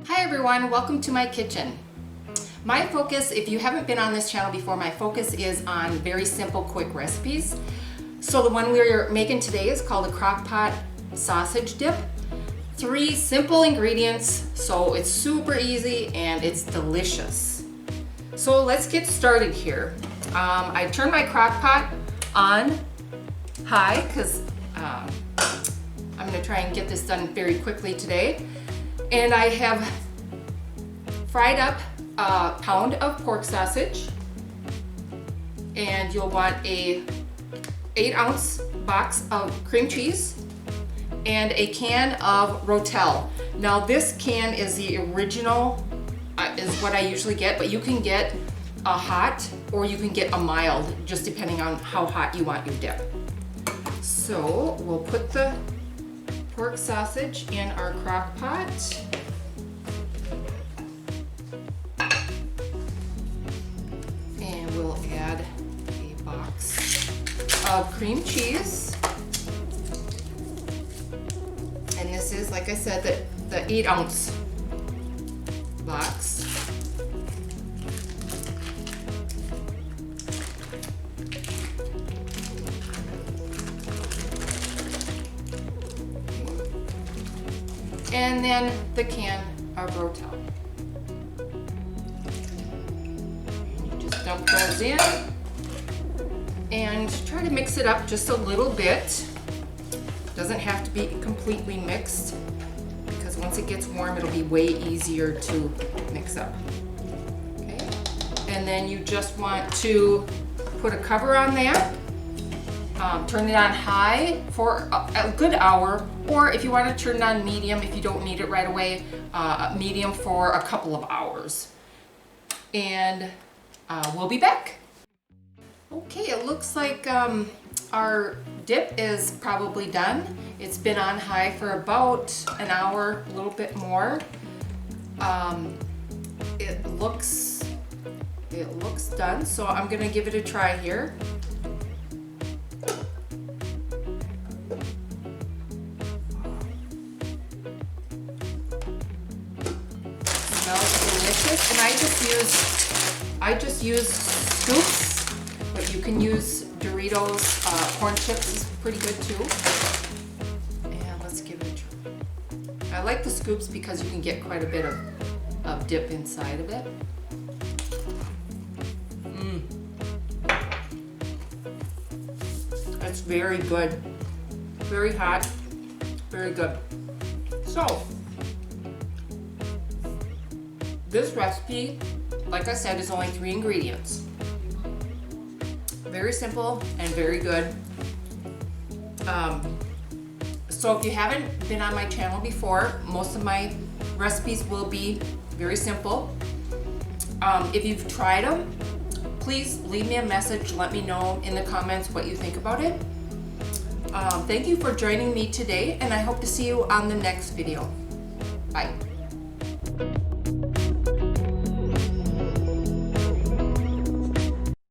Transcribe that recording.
Hi everyone, welcome to my kitchen. My focus, if you haven't been on this channel before, my focus is on very simple, quick recipes. So the one we're making today is called a crock pot sausage dip. 3 simple ingredients, so it's super easy and it's delicious. So let's get started here. I turned my crock pot on high because I'm going to try and get this done very quickly today. And I have fried up a pound of pork sausage, and you'll want a 8-ounce box of cream cheese and a can of Rotel. Now this can is the original, is what I usually get, but you can get a hot or you can get a mild, just depending on how hot you want your dip. So we'll put the pork sausage in our crock pot. And we'll add a box of cream cheese. And this is, like I said, the 8-ounce box. And then the can of Rotel. You just dump those in and try to mix it up just a little bit. Doesn't have to be completely mixed because once it gets warm, it'll be way easier to mix up. Okay, and then you just want to put a cover on that. Turn it on high for a good hour, or if you want to turn it on medium, if you don't need it right away, medium for a couple of hours. And we'll be back. Okay, it looks like our dip is probably done. It's been on high for about an hour, a little bit more. It looks done, so I'm gonna give it a try here. Smells delicious, and I just use scoops, but you can use Doritos, corn chips is pretty good too. And let's give it a try. I like the scoops because you can get quite a bit of dip inside of it. It's very good, very hot, very good. So this recipe, like I said, is only 3 ingredients. Very simple and very good. So if you haven't been on my channel before, most of my recipes will be very simple. If you've tried them, please leave me a message. Let me know in the comments what you think about it. Thank you for joining me today, and I hope to see you on the next video. Bye.